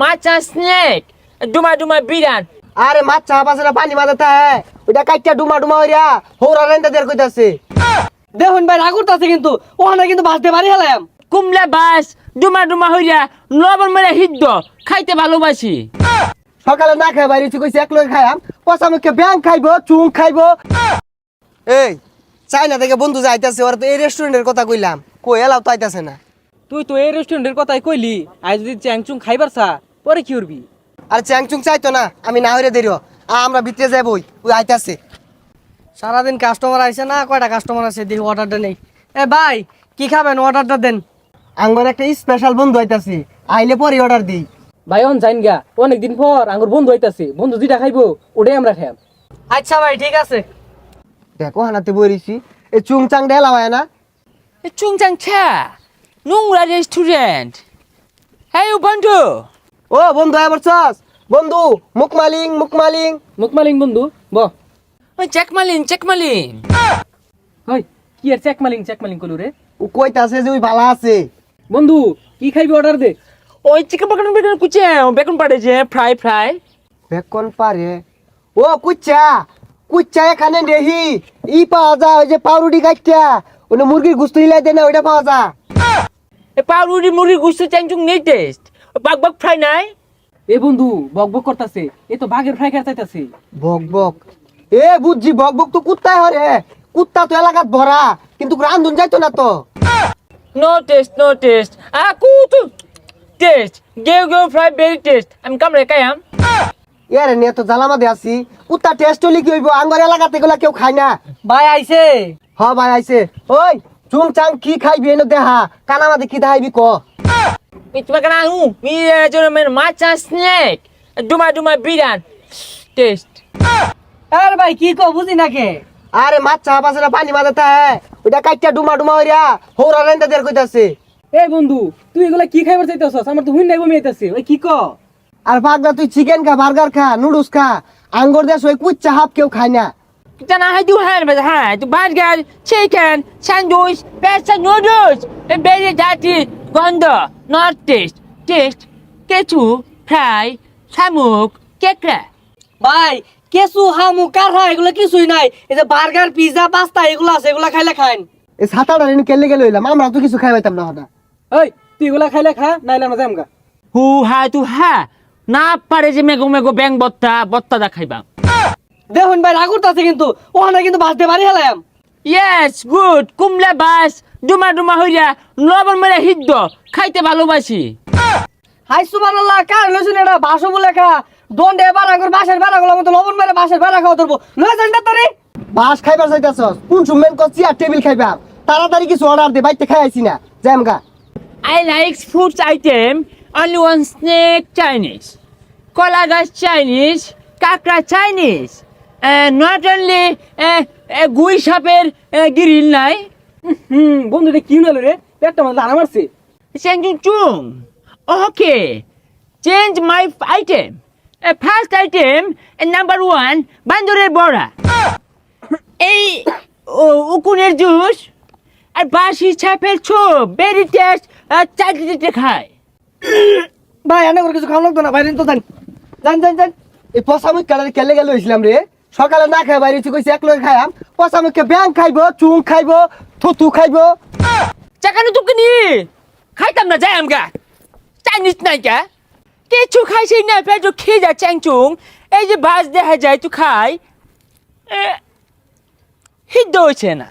মাছা স্নেক ডুমা ডুমা বিরাট। আরে মাছ চা পাশে পানি মাথাতে হ্যাঁ ওইটা কাইটা ডুমা ডুমা হইয়া হৌরা রেন্দা দের কইতাছে। দেখুন ভাই রাগ করতেছে কিন্তু ওখানে কিন্তু ভাসতে পারি হেলাম। কুমলা বাস ডুমা ডুমা হইয়া লবণ মেরে হিদ্দ খাইতে ভালোবাসি। সকালে না খাই বাইরে কইছে এক লগে খাইয়াম পচা মুখে ব্যাং খাইবো চুং খাইবো। এই চাইনা থেকে বন্ধু যাইতাছে ওরা তো এই রেস্টুরেন্টের কথা কইলাম কই এলাও তো আইতাছে না। তুই তো এই রেস্টুরেন্টের কথাই কইলি আজ যদি চ্যাংচুং খাইবার চা পরে কি করবি? আর চ্যাংচুং চাইতো না আমি না হইরে দেরিও আমরা ভিতরে যাবই ওই আইতাছে। সারাদিন কাস্টমার আইছে না, কয়টা কাস্টমার আছে দেখি অর্ডারটা নেই। এ ভাই কি খাবেন অর্ডারটা দেন। আঙ্গর একটা স্পেশাল বন্ধু আইতাছে আইলে পরে অর্ডার দিই। ভাই অন যাইন গা, অনেকদিন পর আঙ্গুর বন্ধু হইতাছে, বন্ধু যেটা খাইবো ওটাই আমরা খাইম। আচ্ছা ভাই ঠিক আছে। দেখো হানাতে বইরিছি এই চুং চাং ঢেলা হয় না। চুংচাং ছা নোংরা রেস্টুরেন্ট। হ্যাঁ বন্ধু। ও বন্ধু আবার চাস বন্ধু মুকমালিং মুকমালিং মুকমালিং বন্ধু ব ওই চেকমালিন। হই কি আর চেকমালিং কলু রে। ও কইতাছে যে ওই ভালো আছে। বন্ধু কি খাইবি অর্ডার দে। ওই চিকেন বেকন কুচে বেকন পাড়েছে ফ্রাই। বেকন পারে ও কুচ্চা কুচ্চা এখানে নেহি ই পাওয়া যায় ওই যে পাউরুটি কাটটা ওনে মুরগির গুস্ত হিলাই দেয় না ওইটা পাওয়া যায়। এ পাউরুটি মুড়ি গুস্ত চ্যাংচুং নেই টেস্ট। বাগ ফ্রাই নাই। এ বন্ধু বক বক করতাছে, এ তো বাঘের ফ্রাই খাইতে চাইতাছে। বক বক এ বুঝছি বক বক তো কুত্তায় হরে কুত্তা তো এলাকাত ভরা কিন্তু রান্ধুন যাইতো না তো। নো টেস্ট কুতু টেস্ট গেও ফ্রাই ভেরি টেস্ট। আমি কামড়ে কায়াম। এরে নিয়ে তো জ্বালামাদে আছি কুত্তা টেস্ট হলে কি হইব আঙ্গর এলাকাতে এগুলা কেউ খায় না। ভাই আইছে। হ ভাই আইছে ওই চুং চাং কি খাইবি এনে দেহা কানামাদে কি দেখাইবি ক। তোমাকে না মি মাছা স্নেক ডুমা ডুমা বিরাট টেস্ট। আরে ভাই কি কো বুঝি না কে। আরে মাছ চা পাশে পানি মাথাতে হ্যাঁ ওইটা কাইটা ডুমা ডুমা হইয়া হৌরা রেন্দা দের কইতাছে। এ বন্ধু তুই এগুলা কি খাইবার চাইতাছস? আমার তো হুইন নাই বমি আইতাছে। ওই কি ক? আর পাগলা তুই চিকেন খা বার্গার খা নুডলস খা আঙ্গর দেশ ওই কুচ্চা হাফ কেউ খায় না। জানা হাই দু হ্যাঁ তো বার্গার চিকেন স্যান্ডউইচ পেস্তা নুডলস বেরি ডাটি গন্ধ নট টেস্ট কেচু ফ্রাই শামুক কেকড়া। ভাই কেসু হামু কারহা এগুলা কিছুই নাই। এই যে বার্গার পিজা পাস্তা এগুলা আছে, এগুলা খাইলে খাইন। এই ছাতাটা রেনে কেলে গেলে হইলাম আমরা তো কিছু খাই পাইতাম না হঠাৎ। ওই তুই এগুলা খাইলে খা, নাইলে আমরা যামগা। হু হা না পারে যে মেগো ব্যাং বত্তা দা খাইবা। দেখুন ভাই রাগ করতেছে কিন্তু ওখানে কিন্তু ভাসতে পারি হেলাম। ইয়েস গুড কুমলা বাস ডুমা হইয়া লবণ মেরে হিদ্দ খাইতে ভালোবাসি। হাই সুবহানাল্লাহ কার লইছেন এটা ভাষো বলে খা দন্ডে বাড়া কর বাসের বাড়া গুলো মতো লবণ মেরে বাসের বাড়া খাওয়া ধরবো লয়ে যান না তারে। বাস খাইবার চাইতাছস কোন সুমেন কচ্ছি আর টেবিল খাইবা তাড়াতাড়ি কিছু অর্ডার দে বাইতে খাই আইছি না জামগা। I like food item only one snake Chinese, kola gas Chinese, kakra Chinese, not only গুই সাপের গ্রিল নাই। বন্ধু রে কি হলো রে, পেটটা মানে লাড়া মারছে। Chung. Okay, change my item. First item, number one, বান্দরের বড়া। এই উকুনের জুস আর বাসি ছাপের ছোপ বেরি টেস্ট চাটতে খায়। ভাই এনে করে কিছু খাওয়া লাগতো না, বাইরে তো যান। এই পচা মুখ কালারে কেলে গেলে হইছিলাম রে সকালে না খাই বাইরে কইছি এক লগে খাইয়াম পচা মুখে ব্যাং খাইবো চুং খাইবো থুতু খাইবো। চাকানো তুকে নি খাইতাম না যাই আমগা চাইনিজ নাই কা কিছু খাইছি না পেট খেয়ে যা চ্যাংচুং। এই যে বাস দেখা যায় তুই খাই হিদ্দ হয়েছে না।